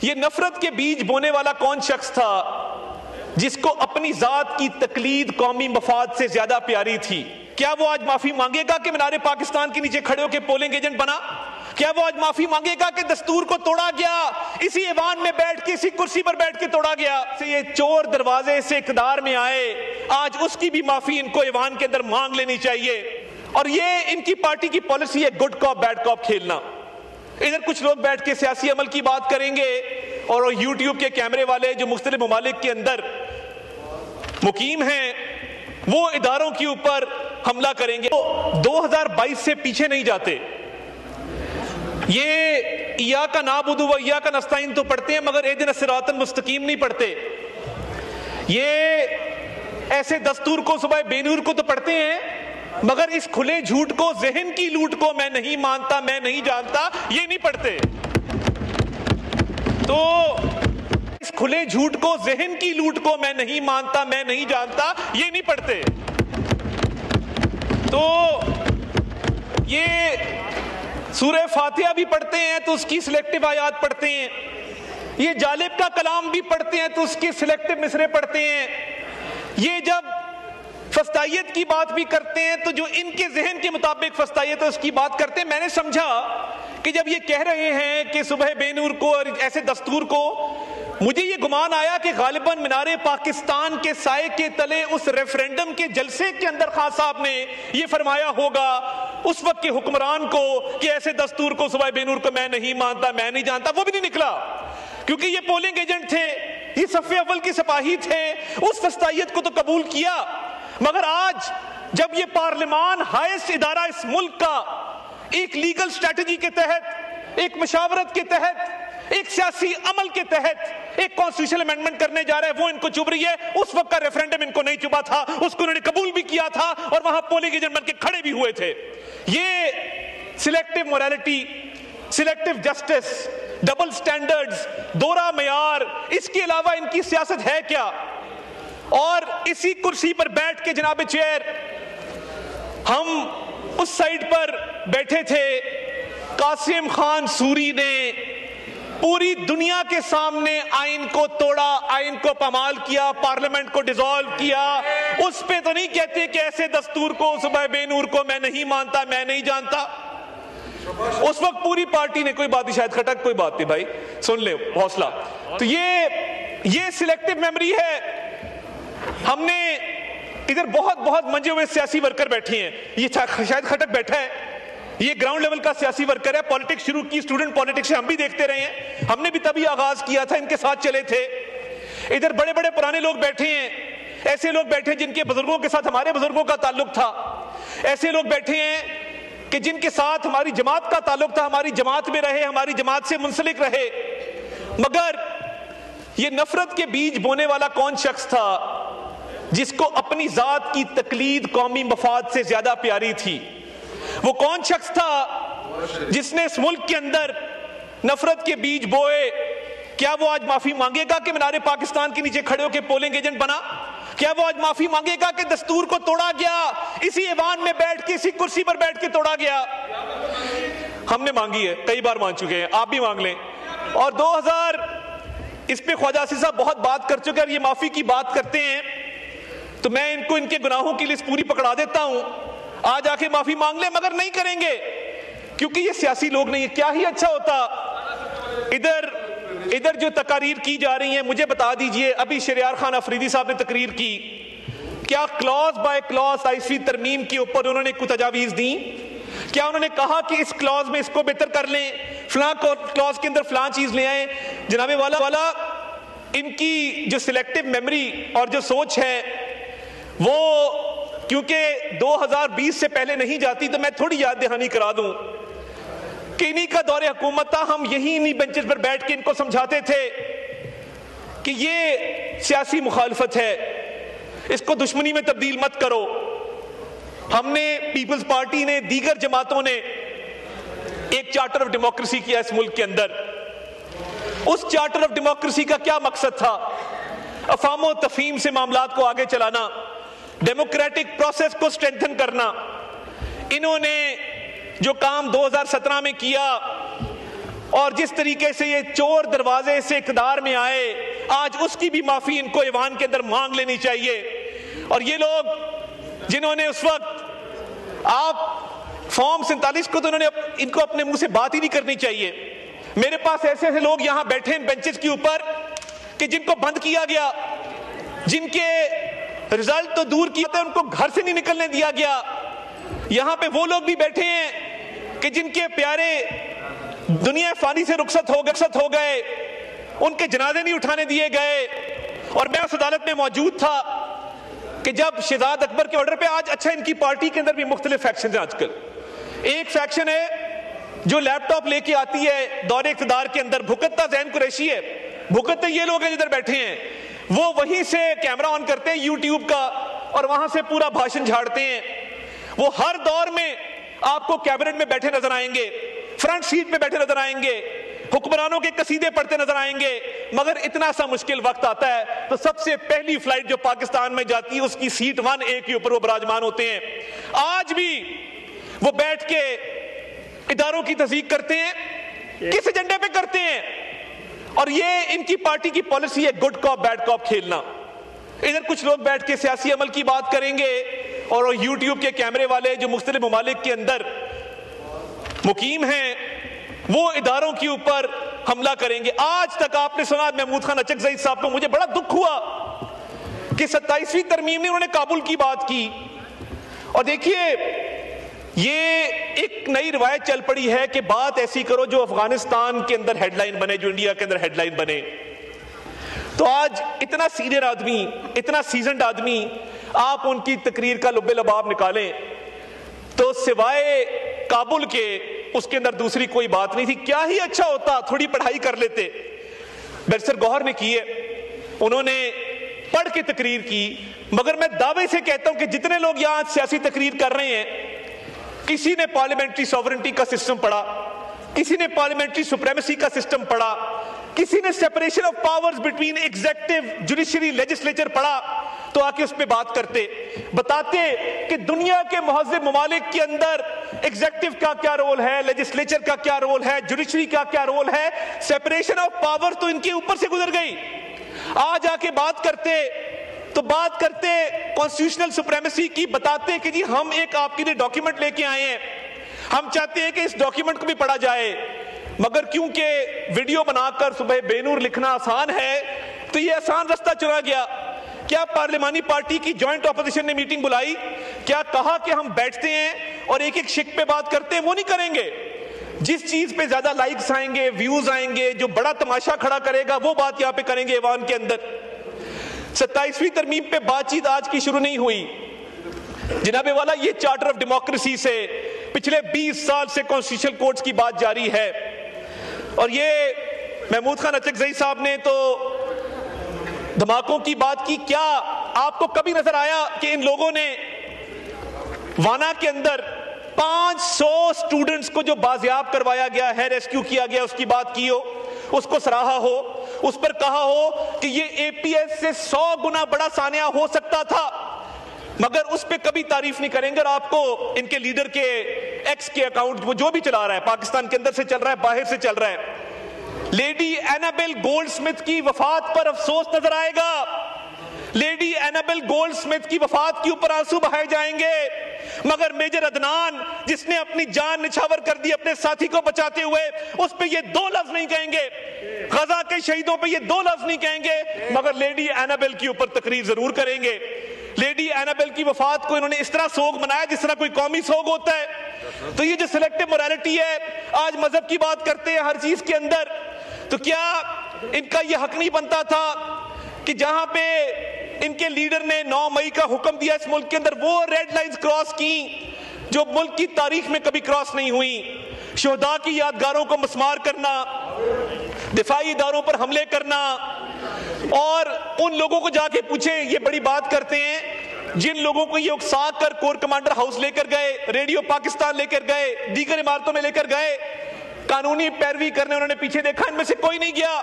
یہ نفرت کے بیج بونے والا کون شخص تھا جس کو اپنی ذات کی تقلید قومی مفاد سے زیادہ پیاری تھی؟ کیا وہ آج معافی مانگے گا کہ مینار پاکستان کے نیچے کھڑے ہو کے پولنگ ایجنٹ بنا؟ کیا وہ آج معافی مانگے گا کہ دستور کو توڑا گیا، اسی ایوان میں بیٹھ کے، اسی کرسی پر بیٹھ کے توڑا گیا؟ یہ چور دروازے سے اقتدار میں آئے، آج اس کی بھی معافی ان کو ایوان کے اندر مانگ لینی چاہیے۔ اور یہ ان کی پارٹی کی پالیسی ہے گڈ کاپ بیڈ کاپ کھیلنا۔ ادھر کچھ لوگ بیٹھ کے سیاسی عمل کی بات کریں گے اور یوٹیوب کے کیمرے والے جو مختلف ممالک کے اندر مقیم ہیں وہ اداروں کے اوپر حملہ کریں گے۔ 2022 سے پیچھے نہیں جاتے۔ یہ ایاک نعبد و ایاک نستعین تو پڑھتے ہیں مگر اہدنا الصراط المستقیم نہیں پڑھتے۔ یہ ایسے دستور کو صبح بے نور کو تو پڑھتے ہیں مگر اس کھلے جھوٹ کو، ذہن کی لوٹ کو میں نہیں مانتا، میں نہیں جانتا، یہ نہیں پڑھتے۔ تو اس کھلے جھوٹ کو، ذہن کی لوٹ کو میں نہیں مانتا، میں نہیں جانتا، یہ نہیں پڑھتے۔ تو یہ سورہ فاتحہ بھی پڑھتے ہیں تو اس کی سلیکٹیو آیات پڑھتے ہیں، یہ جالب کا کلام بھی پڑھتے ہیں تو اس کی سلیکٹیو مصرے پڑھتے ہیں، یہ جب فسطائیت کی بات بھی کرتے ہیں تو جو ان کے ذہن کے مطابق فسطائیت ہے اس کی بات کرتے ہیں۔ میں نے سمجھا کہ جب یہ کہہ رہے ہیں کہ صبح بے نور کو اور ایسے دستور کو، مجھے یہ گمان آیا کہ غالباً مینار پاکستان کے سائے کے تلے اس ریفرینڈم کے جلسے کے اندر خان صاحب نے یہ فرمایا ہوگا اس وقت کے حکمران کو کہ ایسے دستور کو، صبح بے نور کو میں نہیں مانتا، میں نہیں جانتا۔ وہ بھی نہیں نکلا کیونکہ یہ پولنگ ایجنٹ تھے، یہ صف اول کے سپاہی تھے، اس فسطائیت کو تو قبول کیا۔ مگر آج جب یہ پارلیمان ہائیسٹ ادارہ اس ملک کا ایک لیگل سٹریٹجی کے تحت، ایک مشاورت کے تحت، ایک سیاسی عمل کے تحت ایک کانسٹیٹیوشنل امینڈمنٹ کرنے جا رہا ہے، وہ ان کو چبھ رہی ہے۔ اس وقت کا ریفرینڈم ان کو نہیں چبھا تھا، اس کو انہوں نے قبول بھی کیا تھا اور وہاں پولنگ ایجنٹ بن کے کھڑے بھی ہوئے تھے۔ یہ selective morality, selective justice, double standards, دوہرا معیار، اس کے علاوہ ان کی سیاست ہے کیا؟ اور اسی کرسی پر بیٹھ کے جناب چیئر، ہم اس سائیڈ پر بیٹھے تھے، قاسم خان سوری نے پوری دنیا کے سامنے آئین کو توڑا، آئین کو پامال کیا، پارلیمنٹ کو ڈیزالو کیا۔ اس پہ تو نہیں کہتے کہ ایسے دستور کو، صبح بے نور کو میں نہیں مانتا، میں نہیں جانتا۔ اس وقت پوری پارٹی نے، کوئی بات نہیں، شاید کھٹک، کوئی بات نہیں بھائی، سن لے، حوصلہ۔ تو یہ سلیکٹیو میموری ہے۔ ہم نے ادھر بہت منجے ہوئے سیاسی ورکر بیٹھے ہیں، یہ شاید کھٹک بیٹھا ہے، یہ گراؤنڈ لیول کا سیاسی ورکر ہے، پالیٹکس شروع کی، اسٹوڈنٹ پالیٹکس سے ہم بھی دیکھتے رہے ہیں، ہم نے بھی تبھی آغاز کیا تھا، ان کے ساتھ چلے تھے۔ ادھر بڑے بڑے پرانے لوگ بیٹھے ہیں، ایسے لوگ بیٹھے ہیں جن کے بزرگوں کے ساتھ ہمارے بزرگوں کا تعلق تھا، ایسے لوگ بیٹھے ہیں کہ جن کے ساتھ ہماری جماعت کا تعلق تھا، ہماری جماعت میں رہے، ہماری جماعت سے منسلک رہے۔ مگر یہ نفرت کے بیج بونے والا کون شخص تھا جس کو اپنی ذات کی تقلید قومی مفاد سے زیادہ پیاری تھی؟ وہ کون شخص تھا جس نے اس ملک کے اندر نفرت کے بیج بوئے؟ کیا وہ آج معافی مانگے گا کہ مینار پاکستان کے نیچے کھڑے ہو کے پولنگ ایجنٹ بنا؟ کیا وہ آج معافی مانگے گا کہ دستور کو توڑا گیا، اسی ایوان میں بیٹھ کے، اسی کرسی پر بیٹھ کے توڑا گیا؟ ہم نے مانگی ہے، کئی بار مانگ چکے ہیں، آپ بھی مانگ لیں۔ اور 2000 اس پہ خواجہ آصف صاحب بہت بات کر چکے، اور یہ معافی کی بات کرتے ہیں تو میں ان کو ان کے گناہوں کی لسٹ پوری پکڑا دیتا ہوں، آج آ کے معافی مانگ لیں، مگر نہیں کریں گے کیونکہ یہ سیاسی لوگ نہیں ہیں۔ کیا ہی اچھا ہوتا ادھر جو تقاریر کی جا رہی ہیں، مجھے بتا دیجئے، ابھی شہریار خان افریدی صاحب نے تقریر کی، کیا کلاز بائی کلاز 28ویں ترمیم کے اوپر انہوں نے کوئی تجاویز دیں؟ کیا انہوں نے کہا کہ اس کلاز میں اس کو بہتر کر لیں، فلاں کلاز کے اندر فلاں چیز لے آئیں؟ جناب والا ان کی جو سلیکٹیو میموری اور جو سوچ ہے وہ کیونکہ 2020 سے پہلے نہیں جاتی، تو میں تھوڑی یاد دہانی کرا دوں کہ انہی کا دور حکومت تھا، ہم یہی انہی بینچز پر بیٹھ کے ان کو سمجھاتے تھے کہ یہ سیاسی مخالفت ہے، اس کو دشمنی میں تبدیل مت کرو۔ ہم نے، پیپلز پارٹی نے، دیگر جماعتوں نے ایک چارٹر آف ڈیموکریسی کیا اس ملک کے اندر۔ اس چارٹر آف ڈیموکریسی کا کیا مقصد تھا؟ افہام و تفہیم سے معاملات کو آگے چلانا، ڈیموکریٹک پروسیس کو سٹرینتھن کرنا۔ انہوں نے جو کام 2017 میں کیا اور جس طریقے سے یہ چور دروازے سے اقتدار میں آئے، آج اس کی بھی معافی ان کو ایوان کے اندر مانگ لینی چاہیے۔ اور یہ لوگ جنہوں نے اس وقت آپ فارم 47 کو تو ان کو اپنے منہ سے بات ہی نہیں کرنی چاہیے۔ میرے پاس ایسے ایسے لوگ یہاں بیٹھے ہیں بینچز کے اوپر کہ جن کو بند کیا گیا، جن کے رزلٹ تو دور کیا تھا، ان کو گھر سے نہیں نکلنے دیا گیا۔ یہاں پہ وہ لوگ بھی بیٹھے ہیں کہ جن کے پیارے دنیا فانی سے رخصت ہو گئے، ان کے جنازے نہیں اٹھانے دیے گئے۔ اور میں اس عدالت میں موجود تھا کہ جب شہزاد اکبر کے آرڈر پہ آج اچھا ان کی پارٹی کے اندر بھی مختلف فیکشنز ہیں آج کل۔ ایک فیکشن ہے جو لیپ ٹاپ لے کے آتی ہے دور اقتدار کے اندر، بھکتتا زین قریشی ہے، بھکتتے یہ لوگ ہیں جدھر بیٹھے ہیں، وہ وہیں سے کیمرہ آن کرتے ہیں یوٹیوب کا اور وہاں سے پورا بھاشن جھاڑتے ہیں۔ وہ ہر دور میں آپ کو کیبنٹ میں بیٹھے نظر آئیں گے، فرنٹ سیٹ پہ بیٹھے نظر آئیں گے، حکمرانوں کے قصیدے پڑھتے نظر آئیں گے، مگر اتنا سا مشکل وقت آتا ہے تو سب سے پہلی فلائٹ جو پاکستان میں جاتی ہے اس کی سیٹ 1A کے اوپر وہ براجمان ہوتے ہیں۔ آج بھی وہ بیٹھ کے اداروں کی تصدیق کرتے ہیں، کس ایجنڈے پہ کرتے ہیں؟ اور یہ ان کی پارٹی کی پالیسی ہے گڈ کاپ بیڈ کاپ کھیلنا۔ ادھر کچھ لوگ بیٹھ کے سیاسی عمل کی بات کریں گے اور یوٹیوب کے کیمرے والے جو مختلف ممالک کے اندر مقیم ہیں وہ اداروں کے اوپر حملہ کریں گے۔ آج تک آپ نے سنا محمود خان اچکزئی صاحب کو، مجھے بڑا دکھ ہوا کہ 27ویں ترمیم میں انہوں نے کابل کی بات کی۔ اور دیکھیے یہ ایک نئی روایت چل پڑی ہے کہ بات ایسی کرو جو افغانستان کے اندر ہیڈ لائن بنے، جو انڈیا کے اندر ہیڈ لائن بنے۔ تو آج اتنا سینئر آدمی، اتنا سیزنڈ آدمی، آپ ان کی تقریر کا لب لباب نکالیں تو سوائے کابل کے اس کے اندر دوسری کوئی بات نہیں تھی۔ کیا ہی اچھا ہوتا تھوڑی پڑھائی کر لیتے۔ بیرسٹر گوہر نے کی ہے، انہوں نے پڑھ کے تقریر کی، مگر میں دعوے سے کہتا ہوں کہ جتنے لوگ یہاں سیاسی تقریر کر رہے ہیں، کسی نے پارلیمنٹری سوورنٹی کا سسٹم پڑھا، کسی نے پارلیمنٹری سپریمیسی کا سسٹم پڑھا، کسی نے separation of powers between executive judiciary legislature پڑھا، تو آ کے اس پہ بات کرتے، بتاتے کہ دنیا کے مہذب ممالک کے اندر ایگزیکٹو کا کیا رول ہے، لیجسلیچر کا کیا رول ہے، جوڈیشری کا کیا رول ہے۔ سیپریشن آف پاور تو ان کے اوپر سے گزر گئی۔ آج آ کے بات کرتے تو بات کرتے کانسٹیٹیوشنل سپریمیسی کی، بتاتے کہ جی ہم ایک آپ کے لیے ڈاکیومنٹ لے کے آئے ہیں، ہم چاہتے ہیں کہ اس ڈاکیومنٹ کو بھی پڑھا جائے، مگر کیونکہ ویڈیو بنا کر صبح بے نور لکھنا آسان ہے تو یہ آسان رستہ چنا گیا۔ کیا پارلیمانی پارٹی کی جوائنٹ اپوزیشن نے میٹنگ بلائی؟ کیا کہا کہ ہم بیٹھتے ہیں اور ایک ایک شک پہ بات کرتے ہیں؟ وہ نہیں کریں گے۔ جس چیز پہ زیادہ لائکس آئیں گے، ویوز آئیں گے، جو بڑا تماشا کھڑا کرے گا، وہ بات یہاں پہ کریں گے ایوان کے اندر۔ 27ویں ترمیم پہ بات چیت آج کی شروع نہیں ہوئی جناب والا، یہ چارٹر آف ڈیموکریسی سے پچھلے 20 سال سے کانسٹیٹیوشنل کورٹس کی بات جاری ہے۔ اور یہ محمود خان اچکزئی صاحب نے تو دھماکوں کی بات کی۔ کیا آپ کو کبھی نظر آیا کہ ان لوگوں نے وانا کے اندر 500 سٹوڈنٹس کو جو بازیاب کروایا گیا ہے، ریسکیو کیا گیا، اس کی بات کی ہو، اس کو سراہا ہو، اس پر کہا ہو کہ یہ اے پی ایس سے 100 گنا بڑا سانحہ ہو سکتا تھا، مگر اس پہ کبھی تعریف نہیں کریں گے؟ اور آپ کو ان کے لیڈر کے ایکس کے اکاؤنٹ وہ جو بھی چلا رہا ہے، پاکستان کے اندر سے چل رہا ہے، باہر سے چل رہا ہے، لیڈی اینابل گولڈ سمتھ کی وفات پر افسوس نظر آئے گا، لیڈی اینابل گولڈ سمتھ کی وفات کے اوپر آنسو بہائے جائیں گے، مگر میجر عدنان جس نے اپنی جان نچھاور کر دی اپنے ساتھی کو بچاتے ہوئے، اس پہ یہ 2 لفظ نہیں کہیں گے۔ غزہ کے شہیدوں پہ یہ 2 لفظ نہیں کہیں گے، مگر لیڈی اینابل کے اوپر تقریر ضرور کریں گے۔ لیڈی اینابل کی وفات کو انہوں نے اس طرح سوگ منایا جس طرح کوئی قومی سوگ ہوتا ہے۔ تو یہ جو سلیکٹو موریلٹی ہے، آج مذہب کی بات کرتے ہیں ہر چیز کے اندر، تو کیا ان کا یہ حق نہیں بنتا تھا کہ جہاں پہ ان کے لیڈر نے 9 مئی کا حکم دیا اس ملک کے اندر، وہ ریڈ لائنز کراس کی جو ملک کی تاریخ میں کبھی کراس نہیں ہوئی؟ شہداء کی یادگاروں کو مسمار کرنا، دفاعی اداروں پر حملے کرنا، اور ان لوگوں کو جا کے پوچھیں، یہ بڑی بات کرتے ہیں جن لوگوں کو یہ اکسا کر کور کمانڈر ہاؤس لے کر گئے، ریڈیو پاکستان لے کر گئے، دیگر عمارتوں میں لے کر گئے، قانونی پیروی کرنے انہوں نے پیچھے دیکھا، ان میں سے کوئی نہیں گیا۔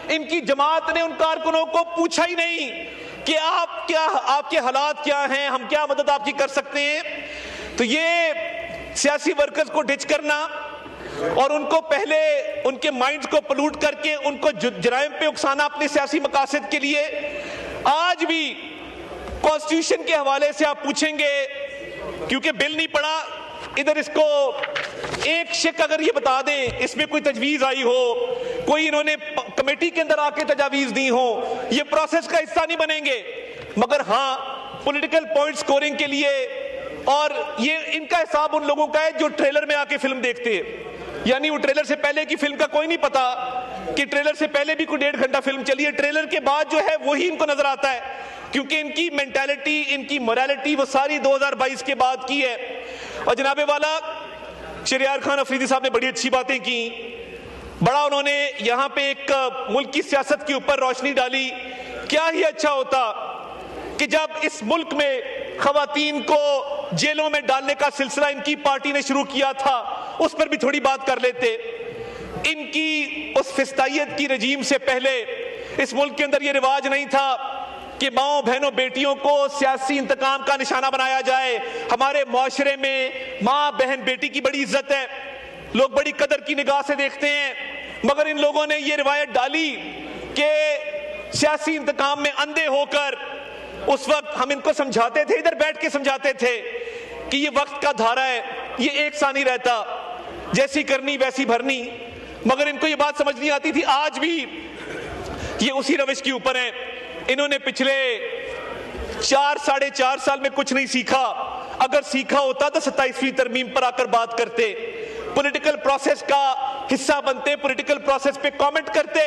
ان کی جماعت نے ان کارکنوں کو پوچھا ہی نہیں کہ آپ کے حالات کیا ہیں، ہم کیا مدد آپ کی کر سکتے ہیں۔ تو یہ سیاسی ورکرز کو ڈچ کرنا اور ان کو پہلے ان کے مائنڈز کو پلوٹ کر کے ان کو جرائم پہ اکسانا اپنے سیاسی مقاصد کے لیے. آج بھی کانسٹیٹیوشن کے حوالے سے آپ پوچھیں گے, کیونکہ بل نہیں پڑا, ادھر اس کو ایک شک اگر یہ بتا دیں اس میں کوئی تجویز آئی ہو, کوئی انہوں نے کمیٹی کے اندر آ کے تجاویز دی ہو, یہ پروسیس کا حصہ نہیں بنیں گے. مگر ہاں پولیٹیکل پوائنٹ سکورنگ کے لیے, اور یہ ان کا حساب ان لوگوں کا ہے جو ٹریلر میں آ کے فلم دیکھتے ہیں. یعنی وہ ٹریلر سے پہلے کی فلم کا کوئی نہیں پتا کہ ٹریلر سے پہلے بھی کوئی 1.5 گھنٹہ فلم چلی ہے, ٹریلر کے بعد جو ہے وہی ان کو نظر آتا ہے, کیونکہ ان کی مینٹالٹی, ان کی موریلٹی وہ ساری 2022 کے بعد کی ہے. اور جناب والا شہریار خان افریدی صاحب نے بڑی اچھی باتیں کی, بڑا انہوں نے یہاں پہ ایک ملک کی سیاست کے اوپر روشنی ڈالی. کیا ہی اچھا ہوتا کہ جب اس ملک میں خواتین کو جیلوں میں ڈالنے کا سلسلہ ان کی پارٹی نے شروع کیا تھا, اس پر بھی تھوڑی بات کر لیتے. ان کی اس فسطائیت کی رجیم سے پہلے اس ملک کے اندر یہ رواج نہیں تھا کہ ماؤں بہنوں بیٹیوں کو سیاسی انتقام کا نشانہ بنایا جائے. ہمارے معاشرے میں ماں بہن بیٹی کی بڑی عزت ہے, لوگ بڑی قدر کی نگاہ سے دیکھتے ہیں. مگر ان لوگوں نے یہ روایت ڈالی کہ سیاسی انتقام میں اندھے ہو کر, اس وقت ہم ان کو سمجھاتے تھے, ادھر بیٹھ کے سمجھاتے تھے کہ یہ وقت کا دھارا ہے, یہ ایک سا نہیں رہتا, جیسی کرنی ویسی بھرنی. مگر ان کو یہ بات سمجھ نہیں آتی تھی. آج بھی یہ اسی روش کے اوپر ہیں. انہوں نے پچھلے 4-4.5 سال میں کچھ نہیں سیکھا. اگر سیکھا ہوتا تو 27ویں ترمیم پر آ کر بات کرتے, پولیٹیکل پروسیس کا حصہ بنتے, پولیٹیکل پروسیس پہ کامنٹ کرتے.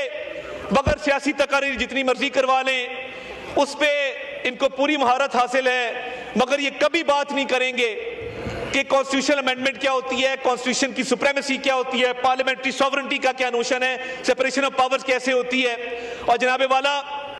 مگر سیاسی تقاریر جتنی مرضی کروا لیں, اس پہ ان کو پوری مہارت حاصل ہے, مگر یہ کبھی بات نہیں کریں گے کہ کانسٹیٹیوشنل امینڈمنٹ کیا ہوتی ہے, کانسٹیٹیوشن کی سپریمیسی کیا ہوتی ہے, پارلیمنٹری سوورنٹی کا کیا نوشن ہے, سیپریشن آف پاورز کیسے ہوتی ہے. اور جناب والا